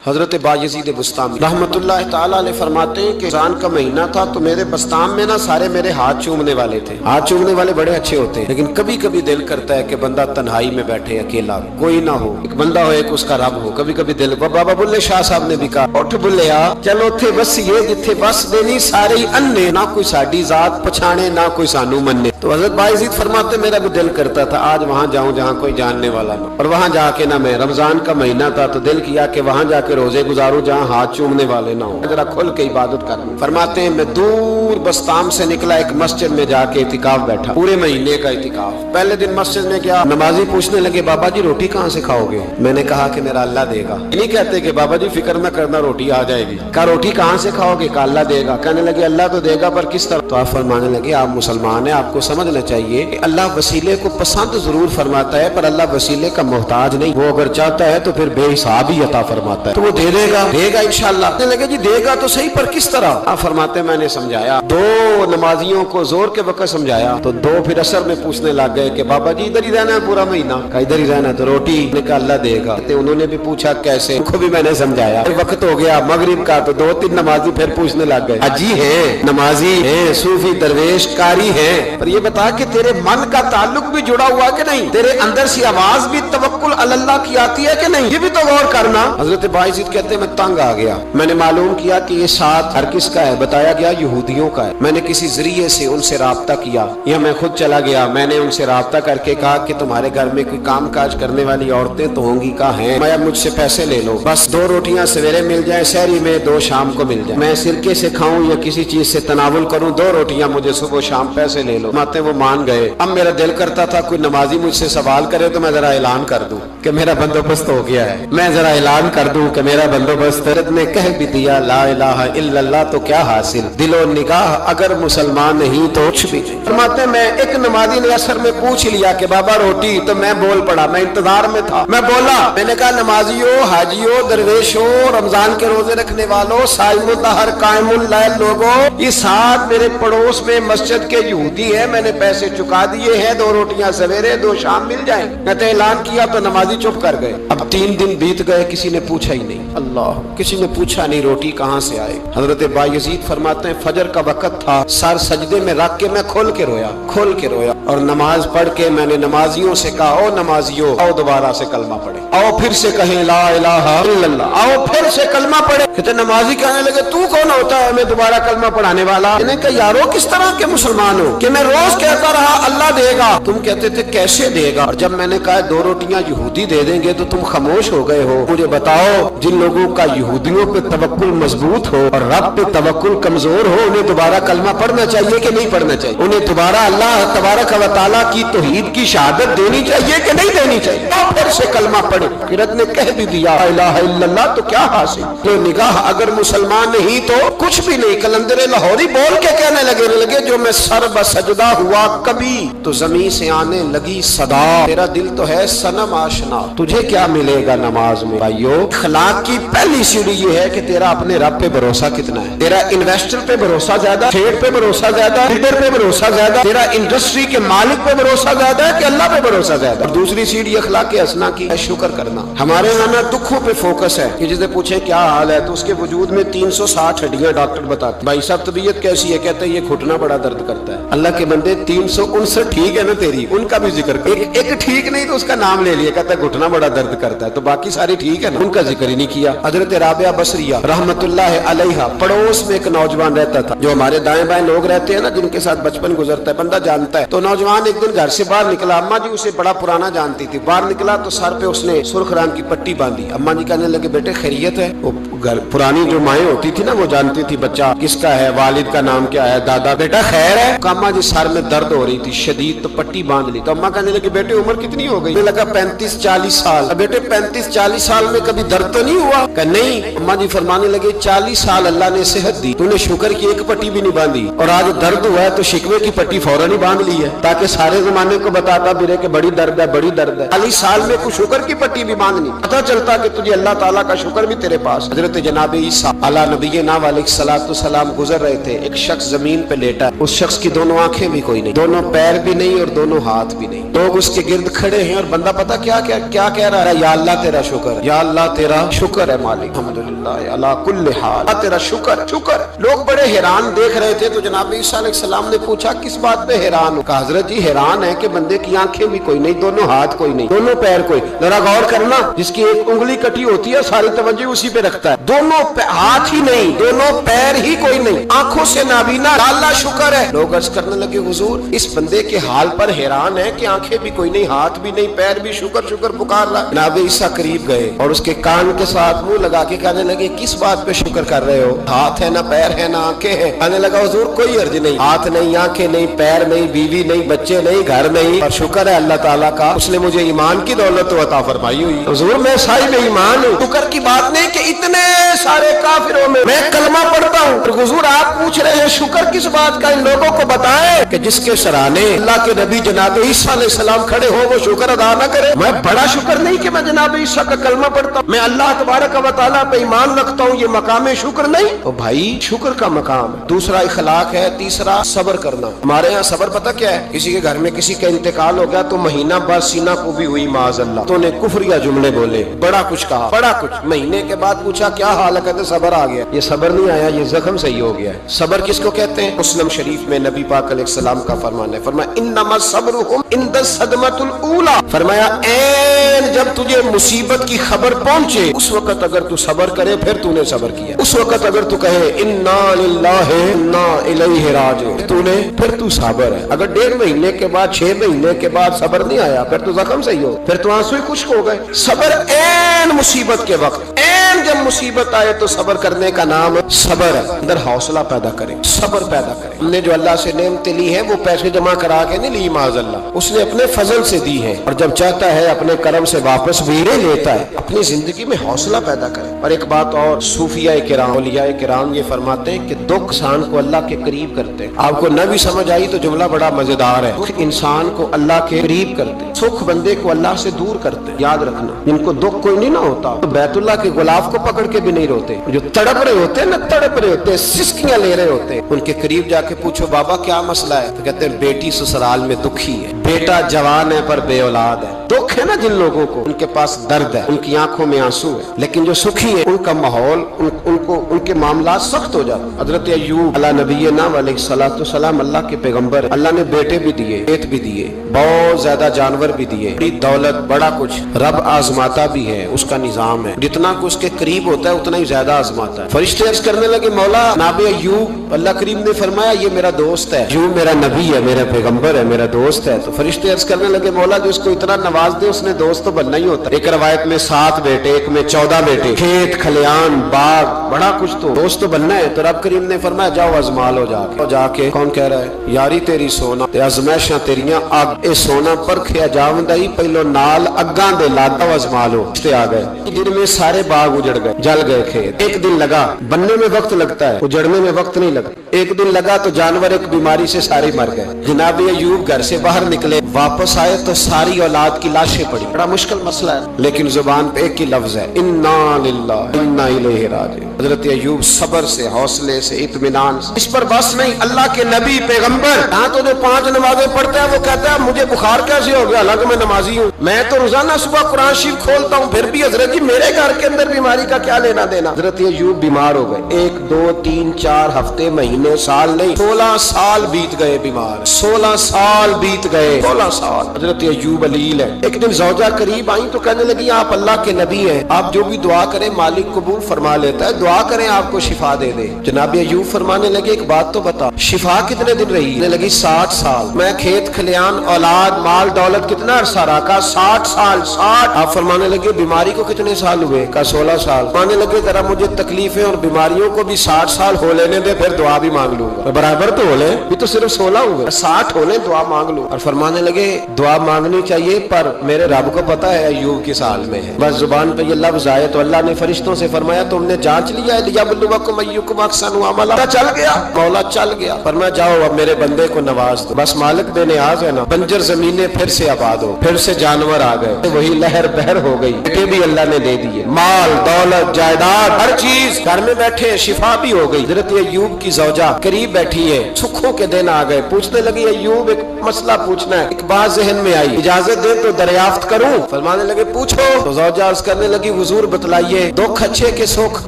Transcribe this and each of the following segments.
حضرت بایزید بستامی رحمتullah تعالی علیہ فرماتے ہیں کہ رمضان کا مہینہ تھا تو میرے بستام میں نا سارے میرے ہاتھ چومنے والے تھے. ہاتھ چومنے والے بڑے اچھے ہوتے ہیں، لیکن کبھی کبھی دل کرتا ہے کہ بندہ تنہائی میں بیٹھے اکیلا، کوئی نہ ہو، ایک بندہ ہو، ایک اس کا رب ہو. کبھی کبھی دل بابا بلے شاہ صاحب نے بھی کہا اٹھ بلیا چلو تھے بس یہ جتھے بس دینی سارے ہی انے، نہ کوئی ساڈی ذات پچھانے نہ کوئی سانو مننے. تو حضرت بایزید فرماتے میرا بھی دل کرتا تھا آج وہاں جاؤں جہاں کوئی جاننے والا نہ، اور وہاں جا کے نہ میں رمضان کا مہینہ تھا تو دل کیا کہ وہاں جا کے روزے گزاروں جہاں ہاتھ چومنے والے نہ ہوں، ذرا کھل کے عبادت کروں. فرماتے ہیں میں دور بستام سے نکلا، ایک مسجد میں جا کے اعتکاف بیٹھا، پورے مہینے کا اعتکاف. پہلے دن مسجد میں گیا، نمازی پوچھنے لگے بابا جی روٹی کہاں سے کھاؤ گے؟ میں نے کہا کہ میرا اللہ دے گا. نہیں کہتے کہ بابا جی فکر نہ کرنا روٹی آ جائے گی. کہا روٹی کہاں سے کھاؤ گے؟ کہا اللہ دے گا. کہنے لگے اللہ تو دے گا پر کس طرح؟ تو آپ فرمانے لگے آپ مسلمان ہیں، آپ کو سمجھنا چاہیے کہ اللہ وسیلے کو پسند ضرور فرماتا ہے پر اللہ وسیلے کا محتاج نہیں. وہ اگر چاہتا ہے تو پھر بے حساب ہی عطا فرماتا ہے، تو وہ دے گا انشاءاللہ. کہنے لگے جی دے گا تو صحیح پر کس طرح؟ آپ فرماتے میں نے سمجھایا، دو نمازیوں کو زور کے وقت سمجھایا تو دو پھر اثر میں پوچھنے لگ گئے کہ بابا جی ادھر ہی رہنا ہے پورا مہینہ؟ کہا ادھر ہی رہنا. تو روٹی نے کہا اللہ دے گا. انہوں نے بھی پوچھا کیسے؟ ان کو بھی میں نے سمجھایا. وقت ہو گیا مغرب کا تو دو تین نمازی پھر پوچھنے لگ گئے حاجی ہیں، نمازی ہیں، صوفی درویش قاری ہیں، پر یہ بتا کہ تیرے من کا تعلق بھی جڑا ہوا کہ نہیں؟ تیرے اندر سے آواز بھی توکل علی اللہ کی آتی ہے کہ نہیں؟ یہ بھی تو غور کرنا. حضرت بایزید کہتے ہیں میں تنگ آ گیا. میں نے معلوم کیا کہ یہ ساتھ ہر کس کا ہے، بتایا گیا یہودیوں کا ہے. میں نے کسی ذریعے سے ان سے رابطہ کیا یا میں خود چلا گیا. میں نے ان سے رابطہ کر کے کہا کہ تمہارے گھر میں کوئی کام کاج کرنے والی عورتیں تو ہوں گی؟ کہا ہیں. میں مجھ سے پیسے لے لو، بس 2 روٹیاں سویرے مل جائیں سحری میں، 2 شام کو مل جائیں. میں سرکے سے کھاؤں یا کسی چیز سے تناول کروں، 2 روٹیاں مجھے صبح و شام پیسے لے لو. ماتے وہ مان گئے. اب میرا دل کرتا تھا کوئی نمازی مجھ سے سوال کرے تو میں ذرا اعلان کر دوں کہ میرا بندوبست ہو گیا ہے، میں ذرا اعلان کر دوں کہ میرا بندوبست. نے کہہ بھی دیا لا الہ الا اللہ تو کیا حاصل، دل و نگاہ اگر مسلمان نہیں تو کچھ بھی نہیں. فرماتے میں ایک نمازی نے اثر میں پوچھ لیا کہ بابا روٹی، تو میں بول پڑا، میں انتظار میں تھا. میں بولا، میں نے کہا نمازیوں، حاجیوں، درویشوں، رمضان کے روزے رکھنے والوں، صائم الدہر قائم اللیل لوگوں، یہ ساتھ میرے پڑوس میں مسجد کے یہودی ہیں، میں نے پیسے چکا دیے ہیں، 2 روٹیاں سویرے 2 شام مل جائیں. میں نے اعلان کیا تو نمازی چپ کر گئے. اب 3 دن بیت گئے، کسی نے پوچھا ہی نہیں. اللہ، کسی نے پوچھا نہیں روٹی کہاں سے آئے. حضرت بایزید فرماتے ہیں فجر کا وقت تھا، سر سجدے میں رکھ کے میں کھول کے رویا اور نماز پڑھ کے میں نے نمازیوں سے کہا او نمازیوں آؤ دوبارہ سے کلمہ پڑھے، آؤ پھر سے کہیں لا الہ الا اللہ، آؤ پھر سے کلمہ پڑھے. کہتے نمازی کہنے لگے تو کون ہوتا ہے ہمیں دوبارہ کلمہ پڑھانے والا؟ میں نے کہا یارو کس طرح کے مسلمان ہو کہ میں روز کہتا رہا اللہ دے گا، تم کہتے تھے کیسے دے گا، اور جب میں نے کہا 2 روٹیاں یہودی دے دیں گے تو تم خاموش ہو گئے ہو. مجھے بتاؤ جن لوگوں کا یہودیوں پہ توکل مضبوط ہو اور رب پہ توکل کمزور ہو، انہیں دوبارہ کلمہ پڑھنا چاہیے کہ نہیں پڑھنا چاہیے؟ انہیں دوبارہ اللہ تبارک و تعالیٰ کی توحید کی شہادت دینی چاہیے کہ نہیں دینی چاہیے؟ پھر سے کلمہ پڑھے. قرت نے کہہ بھی دیا لا الہ الا اللہ تو کیا حاصل، تو نگاہ اگر مسلمان نہیں تو کچھ بھی نہیں. کلندر لاہوری بول کے کہنے لگے جو میں سر بسجدہ ہوا کبھی تو زمین سے آنے لگی صدا، تیرا دل تو ہے صنم آشنا، تجھے کیا ملے گا نماز میں؟ بھائیو، اخلاق کی پہلی سیڑھی یہ ہے کہ تیرا اپنے رب پہ بھروسہ کتنا ہے. تیرا انویسٹر پہ بھروسہ زیادہ، ٹریڈ پہ بھروسہ زیادہ، لیڈر پہ بھروسہ زیادہ، تیرا انڈسٹری کے مالک پہ بھروسہ زیادہ ہے کہ اللہ پہ بھروسہ زیادہ؟ اور دوسری سیڑھی اخلاق حسنہ کی ہے شکر کرنا. ہمارے یہاں دکھوں پہ فوکس ہے کہ جسے پوچھے کیا حال ہے تو اس کے وجود میں 360 ہڈیاں ڈاکٹر بتاتے بھائی صاحب طبیعت کیسی ہے؟ کہتے ہیں یہ گھٹنا بڑا درد کرتا ہے. اللہ کے بندے 359 ٹھیک ہے نا تیری، ان کا بھی ذکر کر. ایک ٹھیک نہیں تو اس کا نام لے لیا، کہتا ہے گھٹنا بڑا درد کرتا ہے، تو باقی ساری ٹھیک ہے نا، ان کا ذکر ہی نہیں کیا. حضرت رابعہ بصریہ رحمت اللہ علیہا پڑوس میں ایک نوجوان رہتا تھا، جو ہمارے دائیں بائیں لوگ رہتے ہیں نا جن کے ساتھ بچپن گزرتا ہے بندہ جانتا ہے. تو نوجوان ایک دن گھر سے باہر نکلا، اماں جی اسے بڑا پرانا جانتی تھی. باہر نکلا تو سر پہ اس نے سرخ رنگ کی پٹی باندھی. اماں جی کہنے لگے بیٹے خیریت ہے؟ وہ گھر پرانی جو مائیں ہوتی تھی نا وہ جانتی تھی بچہ کس کا ہے، والد کا نام کیا ہے، دادا، بیٹا خیر ہے؟ اماں جی سر میں درد ہو رہی تھی شدید، تو پٹی باندھ لی. تو اماں کہنے لگے بیٹے عمر کتنی ہو گئی؟ لگا 35-40 سال. بیٹے 35-40 سال میں کبھی درد تو نہیں ہوا؟ کہ نہیں. اماں جی فرمانے لگے 40 سال اللہ نے صحت دی، تو نے شکر کی ایک پٹی بھی نہیں باندھی، اور آج درد ہوا ہے تو شکوے کی پٹی فوراً ہی باندھ لی ہے. ताकि सारे जमाने को बताता भी रहे कि बड़ी दर्द है, बड़ी दर्द है। 40 साल में कुछ शुक्र की पट्टी भी बांधनी, पता चलता कि तुझे अल्लाह ताला का शुक्र भी तेरे पास। हजरत जनाब ईसा अला नबीना अलैहिस्सलाम गुजर रहे थे, एक शख्स जमीन पे लेटा है, उस शख्स की दोनों आंखें भी कोई नहीं, दोनों पैर भी नहीं और दोनों हाथ भी नहीं। लोग उसके गिर्द खड़े हैं और बंदा पता क्या क्या क्या कह रहा है, या अल्लाह तेरा शुक्र, या अल्लाह तेरा शुक्र है मालिक, अल्हम्दुलिल्लाह अला कुल्ल हाल, तेरा शुक्र शुक्र। लोग बड़े हैरान देख रहे थे, तो जनाब ईसा अलैहिस्सलाम ने पूछा किस बात पे हैरान हो? कहा हजरत जी हैरान है कि बंदे की आंखें भी कोई नहीं, दोनों हाथ कोई नहीं, दोनों पैर कोई। जरा गौर करना, जिसकी एक उंगली कटी होती है सारी तवज्जो उसी पे रखता है, दोनों हाथ ही नहीं, दोनों पैर ही कोई नहीं, आंखों से नाबीना, अल्लाह शुक्र है। लोग अर्ज करने लगे हुजूर इस बंदे के हाल पर हैरान है कि आंखें भी कोई नहीं, हाथ भी नहीं, पैर भी, शुक्र शुक्र पुकार रहा। जनाब ईसा करीब गए और उसके कान के साथ मुंह लगा के कहने लगे किस बात पे शुक्र कर रहे हो? हाथ है ना, पैर है ना, आंखें हैं। कहने लगा हुजूर कोई अर्ज नहीं, हाथ नहीं, आंखें नहीं, पैर नहीं, बीवी नहीं, बच्चे नहीं, घर नहीं, पर शुक्र है अल्लाह ताला का, उसने मुझे ईमान की दौलत तो अता फरमाई हुई। हुजूर मैं साहिब ईमान हूँ। शुक्र की बात नहीं कि इतने सारे काफिरों में मैं कलमा पढ़ता हूँ, और हुजूर आप पूछ रहे हैं शुक्र किस बात का? इन लोगों को बताएं कि जिसके सराहने अल्लाह के नबी जनाब ईसा अलैहिस्सलाम खड़े हो वो शुक्र अदा न करे। मैं बड़ा शुक्र नहीं कि मैं जनाब ईसा का कलमा पढ़ता हूँ, मैं अल्लाह तबारक व तआला पे ईमान रखता हूँ, ये मकाम शुक्र नहीं। तो भाई शुक्र का मकाम है। दूसरा इखलाक है, तीसरा सब्र करना। हमारे यहाँ सब्र पता क्या है? किसी के घर में किसी का इंतकाल हो गया तो महीना भर सीना को भी हुई माज अल्लाह, तो ने कुफरिया जुमले बोले, बड़ा कुछ कहा, बड़ा कुछ। महीने के बाद पूछा क्या हाल है? कहते सब्र आ गया। ये सब्र नहीं आया, ये जख्म सही हो गया है। सब्र किसको कहते हैं? मुस्लिम शरीफ में नबी पाक अलैहिस्सलाम का फरमान है, फरमाया इन्नमा सब्रुहुम इंद सदमतुल ऊला, फरमाया ऐन जब तुझे मुसीबत की खबर पहुंचे उस वक्त अगर तू सब्र करे फिर तूने सब्र किया। उस वक्त अगर तू कहे इन्ना लिल्लाहि व इन्ना इलैहि राजिऊन तूने, फिर तू सब्र है। अगर 1.5 महीने के बाद 6 महीने के बाद सब्र नहीं आया फिर तो जख्म सही हो, फिर तो आंसू ही खुश्क हो गए। सब्र ऐन मुसीबत के वक्त, ऐन जब मुसीबत आए तो सब्र करने का नाम सब्र है। अंदर हौसला पैदा करें, सब्र पैदा करें। हमने जो अल्लाह से नेमतें ली है वो पैसे जमा करा के नहीं ली माज़अल्लाह, उसने अपने फजल से दी है, और जब चाहता है अपने कर्म से वापस भी ले लेता है। अपनी जिंदगी में हौसला पैदा करें। और एक बात और, सूफिया किराम, औलिया किराम ये फरमाते हैं कि दुख इंसान को अल्लाह के करीब करते हैं। आपको न भी समझ आई तो जुमला बड़ा मजेदार है। दुख इंसान को अल्लाह के करीब करते हैं, सुख बंदे को अल्लाह से दूर करते हैं। याद रखना, जिनको दुख कोई नहीं ना होता तो बैतुल्लाह के गुलाब को पकड़ के भी नहीं रोते। जो तड़प रहे होते हैं ना, तड़प रहे होते हैं, सिसकियां ले रहे होते हैं, उनके करीब जाके पूछो बाबा क्या मसला है, तो कहते हैं बेटी ससुराल में दुखी है, बेटा जवान है पर बे औलाद है। दुख है ना जिन लोगों को, उनके पास दर्द है, उनकी आंखों में आंसू है। लेकिन जो सुखी है उनका माहौल, उनको उनके मामला सख्त हो जाते। हजरत अय्यूब अला नबीना अलैहिस्सलाम अल्लाह के पैगंबर, अल्लाह ने बेटे भी दिए, खेत भी दिए, बहुत ज्यादा जानवर भी दिए, बड़ी दौलत, बड़ा कुछ। रब आजमाता भी है, उसका निजाम है, जितना कुछ उसके करीब होता है उतना ही ज्यादा आजमाता है। फरिश्ते अर्ज करने लगे मौला जनाब अय्यूब, अल्लाह करीम ने फरमाया ये मेरा दोस्त है, अय्यूब मेरा नबी है, मेरा पैगंबर है, मेरा दोस्त है। तो फरिश्ते अर्ज करने लगे मौला जो इसको इतना नवाज दे उसने दोस्त तो बनना ही होता। एक रवायत में 7 बेटे, एक में 14 बेटे, खेत खलियान बाग, बड़ा कुछ, तो दोस्त तो बनना है। तो रब करीम ने फरमाया जाओ आजमा लो जाके। कौन कह रहा है? यारी तेरी सोना ते आजमाइशां तेरियां अग, ए सोना परखिया जावंदा ही पहलो नाल अग्गां दे लादा आजमा लो। रिश्ते आ गए, दिन में सारे बाग उजड़ गए, जल गए खेत। एक दिन लगा, बनने में वक्त लगता है, उजड़ने में वक्त नहीं लगा। एक दिन लगा तो जानवर एक बीमारी से सारे मर गए। जनाब अय्यूब घर से बाहर निकले, वापस आए तो सारी औलाद की लाशें पड़ी। बड़ा मुश्किल मसला है, लेकिन जुबान पे एक ही लफ्ज है, इन्ना लिल्लाहि व इन्ना इलैहि राजिऊन। हजरत अय्यूब सब्र से, हौसले से, इत्मीनान से। इस पर बस नहीं, अल्लाह के नबी पैगंबर यहाँ तो जो 5 नमाजें पढ़ता है वो कहता है मुझे बुखार कैसे हो गया, हालांकि मैं नमाजी हूँ, मैं तो रोजाना सुबह कुरान शरीफ खोलता हूँ, फिर भी हजरत जी मेरे घर के अंदर बीमारी का क्या लेना देना। हजरत अय्यूब बीमार हो गए, 1 2 3 4 हफ्ते, महीने, साल नहीं, 16 साल बीत गए बीमार, 16 साल बीत गए, 16 साल। हजरत अय्यूब अलील है। एक दिन ज़ौजा करीब आई तो कहने लगी आप अल्लाह के नबी हैं, आप जो भी दुआ करें मालिक कबूल फरमा लेता है, दुआ करें आपको शिफा दे दे। जनाब अय्यूब फरमाने लगे एक बात तो बता, शिफा कितने दिन रही? लगी 60 साल। मैं खेत खलियान, औलाद, माल दौलत कितना अरसा रहा? का 60 साल। 60। आप फरमाने लगे बीमारी को कितने साल हुए? का 16 साल। फरमाने लगे जरा मुझे तकलीफें और बीमारियों को भी 60 साल हो लेने दे, फिर दुआ भी मांग लूंगा। बराबर तो हो ले, भी तो सिर्फ 16 हुए, 60 हो ले दुआ मांग लूं। और फरमाने लगे दुआ मांगनी चाहिए पर मेरे रब को पता है अय्यूब किस हाल में है। बस जुबान पे ये लफ्ज आए तो अल्लाह ने फरिश्तों से फरमाया तुमने जांच लिया है लियबलुवकुम अय्युकुम अहसनु अमला। चल गया, मौला चल गया। फरमाया जाओ अब मेरे बंदे को नवाज दो। बस मालिक बेनियाज है ना। बंजर जमीनें फिर से आबाद हो, फिर से जानवर आ गए, वही लहर बहर हो गई। बेटे भी अल्लाह ने दे दिए, माल दौलत जायदाद हर चीज। घर में बैठे शिफा भी हो गई। हजरत अय्यूब की ज़ौजा करीब बैठी है, सुखों के दिन आ गए। पूछने लगी अय्यूब एक मसला पूछना है। एक बात जहन में आई, इजाजत दे तो दरियाफ्त करूं? फरमाने लगे पूछो। तो ज़ौजा अर्ज करने लगी हुजूर बतलाइए दुख अच्छे के सुख,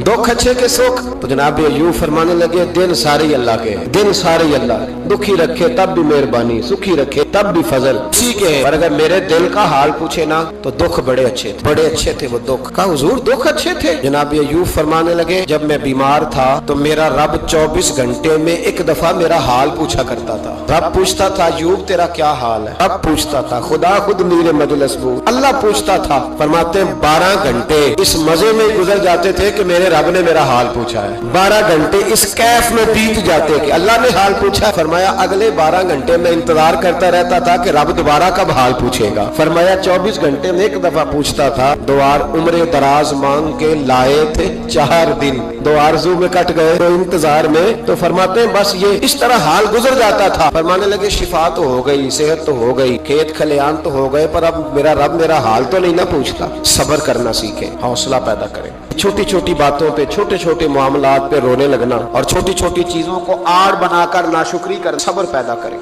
दुख अच्छे के सुख। तो जनाब अय्यूब फरमाने लगे दिन सारे अल्लाह के, दिन सारे अल्लाह, दुखी रखे तब भी मेहरबानी, सुखी रखे तब भी फजल उसी के है। पर अगर मेरे दिल का हाल पूछे ना तो दुख बड़े अच्छे थे, बड़े अच्छे थे वो दुख। कहा हुजूर दुख अच्छे थे? जनाब अय्यूब फरमाने लगे जब मैं बीमार था तो मेरा रब 24 घंटे में एक दफा मेरा हाल पूछा करता था। रब पूछता था अय्यूब तेरा क्या हाल है? रब पूछता था, खुदा खुद मीरे मजलिस बू, अल्लाह पूछता था। फरमाते 12 घंटे इस मजे में गुजर जाते थे कि मेरे रब ने मेरा हाल पूछा है। 12 घंटे इस कैफ में बीत जाते कि अल्लाह ने हाल पूछा। फरमाया अगले 12 घंटे में इंतजार करता रहता था कि रब दोबारा कब हाल पूछेगा। फरमाया 24 घंटे में एक दफा पूछता था। दुआर उम्र दराज मांग के लाए थे 4 दिन, दो आरज़ू में कट गए तो इंतजार में। तो फरमाते हैं बस ये इस तरह हाल गुजर जाता था। फरमाने लगे शिफा तो हो गई, सेहत तो हो गई, खेत खलियान तो हो गए, पर अब मेरा रब मेरा हाल तो नहीं ना पूछता। सब्र करना सीखे, हौसला पैदा करें। छोटी छोटी बातों पे, छोटे छोटे मामलात पे रोने लगना और छोटी छोटी चीजों को आड़ बनाकर नाशुक्री कर, सब्र पैदा करें।